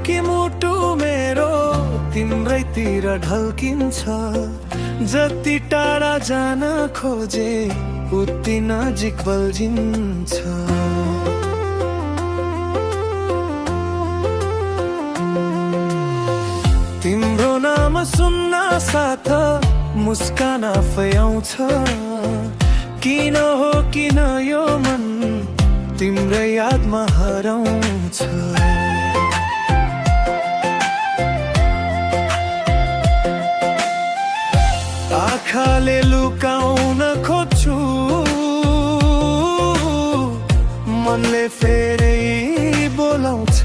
कि मुटु मेरो तिम्रैतिर ढल्किन्छ। जति टाढा जान खोजे उति नजिक बल्झिन्छ। तिम्रो नाम सुन्न साथ मुस्कान आफै आउँछ। किन हो किन यो मन तिम्रै यादमा हराउँछ। आँखाले लुकाउन खोज्छु, मनले फेरि बोलाउँछ।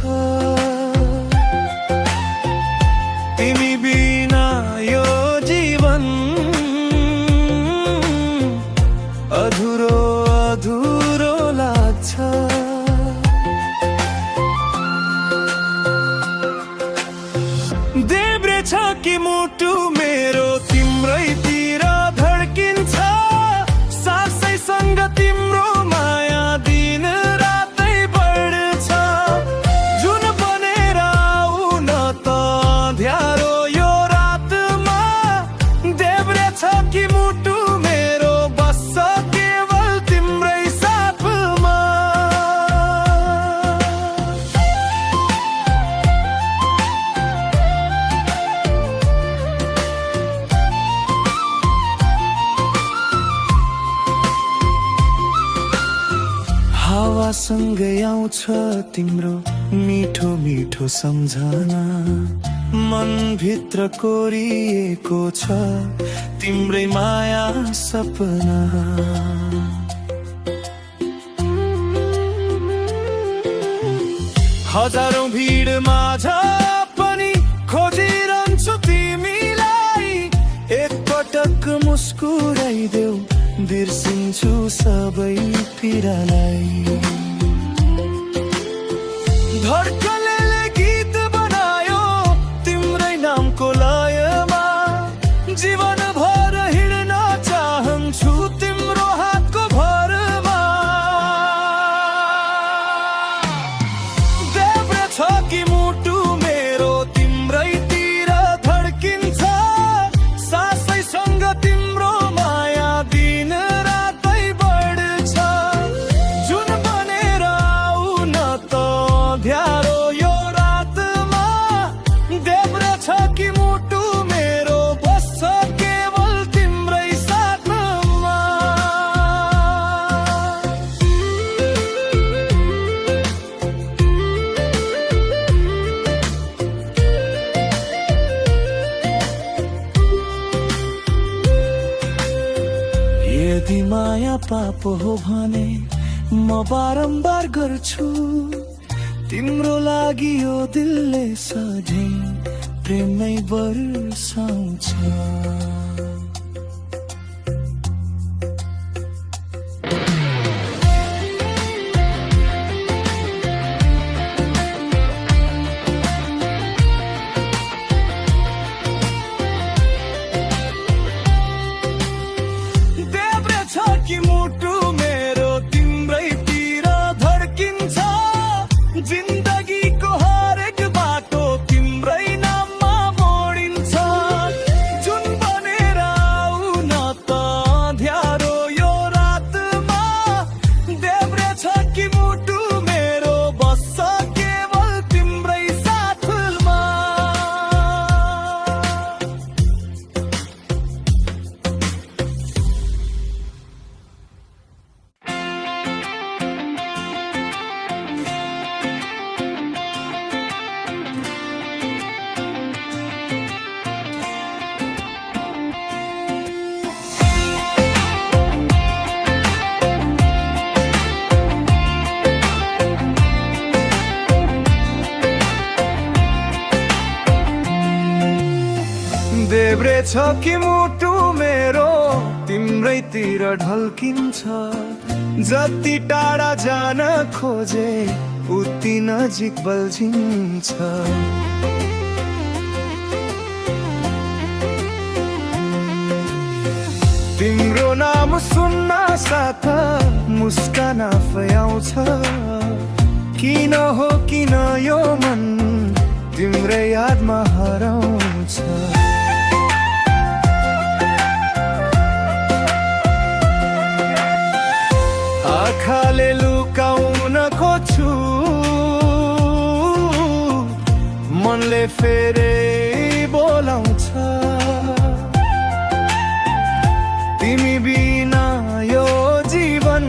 तिमी बिना यो जीवन अधुरो अधुरो लाग्छ। देब्रे छ कि मुटु मेरो तिम्रैतिर धड्किन्छ। सासैसँग तिम्रो माया दिन रातै बढ्छ। जुन बनेर आऊ न त ध्यारो यो रातमा। देब्रे छ कि मुटु मेरो बस्छ केवल तिम्रै साथमा। हावासँगै आउँछ तिम्रो मिठो मिठो सम्झना। मनभित्र कोरिएको छ तिम्रै माया सपना। हजारौं भिड माझ पनि खोजिरहन्छु तिमीलाई। एकपटक मुस्कुराइदेऊ बिर्सिन्छु सबै पीडालाई। धड्कनले गीत बनायो तिम्रै नामको लयमा। जीवन भर हिँड्न चाहन्छु तिम्रो हातको भरमा। देब्रे छ कि मुटु मेरो तिम्रैतिर धड्किन्छ। सासैसँग तिम्रो माया दिन रातै बढ्छ। जुन बनेर आऊ न त ध्यारो यो रातमा। देब्रे छ कि मुटु मेरो बस्छ केवल तिम्रै साथमा। यदि माया पाप हो भने म बारम्बार गर्छु। तिम्रो लागि यो दिलले सधैँ प्रेमै बर्साउँछ। देब्रे छ कि मुटु मेरो तिम्रैतिर धड्किन्छ। जिन्दगीको हरेक बाटो तिम्रै नाममा मोडिन्छ। जुन बनेर आऊ न त ध्यारो यो रातमा। देब्रे छ कि मुटु मेरो बस्छ केवल तिम्रै साथमा। देब्रे छ कि मुटु मेरो तिम्रैतिर ढल्किन्छ। जति टाढा जान खोजे उति नजिक बल्झिन्छ। तिम्रो नाम सुन्न साथ मुस्कान आफै आउँछ। किन हो किन यो मन तिम्रै यादमा हराउँछ। आँखाले लुकाउन खोज्छु, मनले फेरि बोलाउँछ। तिमी बिना यो जीवन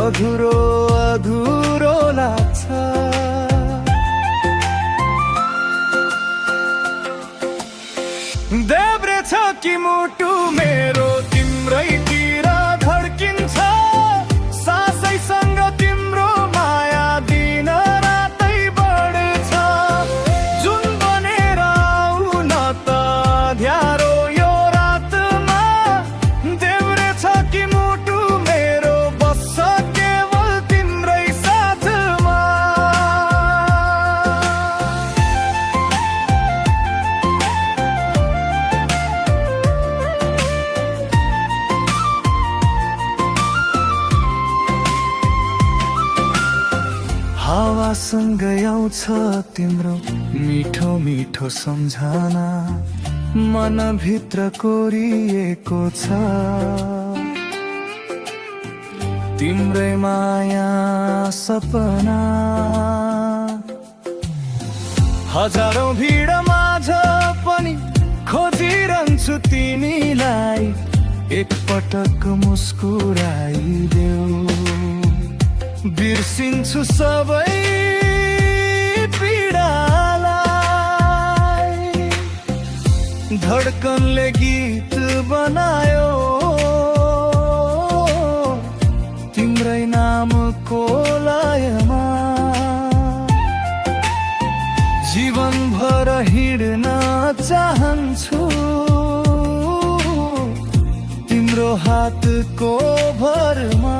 अधुरो अधुरो लाग्छ। देब्रे छ कि मुटु मेरो तिम्रैतिर धड्किन्छ। सासैसँग तिम्रो माया दिन रातै बढ्छ। जुन बनेर आउन त ध्यारो यो रातमा। देब्रे छ कि मुटु मेरो बस्छ केवल तिम्रै साथमा। हावासँगै आउँछ तिम्रो मिठो मिठो सम्झना। मनभित्र कोरिएको छ तिम्रै माया सपना। हजारौं भिड माझ पनि खोजिरहन्छु तिमीलाई। एकपटक मुस्कुराइदेऊ, बिर्सिन्छु सबै पीडालाई। धड्कनले गीत बनायो तिम्रै नामको लयमा। जीवनभर हिँड्न चाहन्छु तिम्रो हातको भरमा।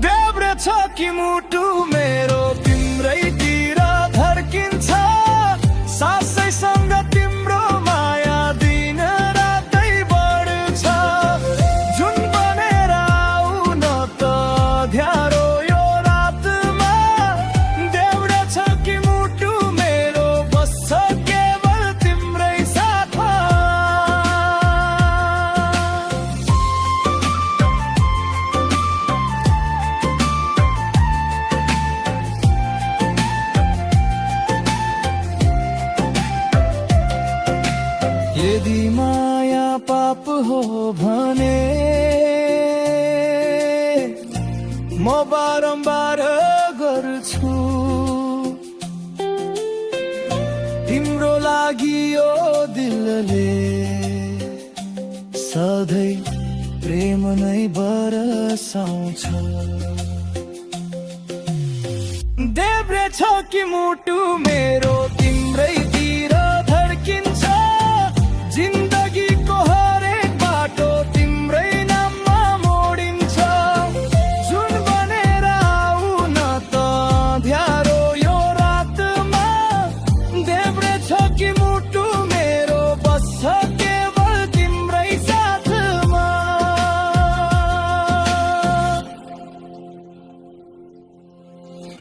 देब्रे छ कि मुटु मेरो तिम्रैतिर धड्किन्छ। सासैसँग तिम्रो माया दिन रातै बढ्छ। जुन बनेर आउन त ध्यारो यो रातमा। देब्रे छ कि मुटु मेरो बस्छ केवल तिम्रै साथमा। यदि माया पाप हो भने म बारम्बार गर्छु तिम्रो लागि यो दिलले सधैँ प्रेम नै बरसाउँछ। देब्रे छ कि मुटु मेरो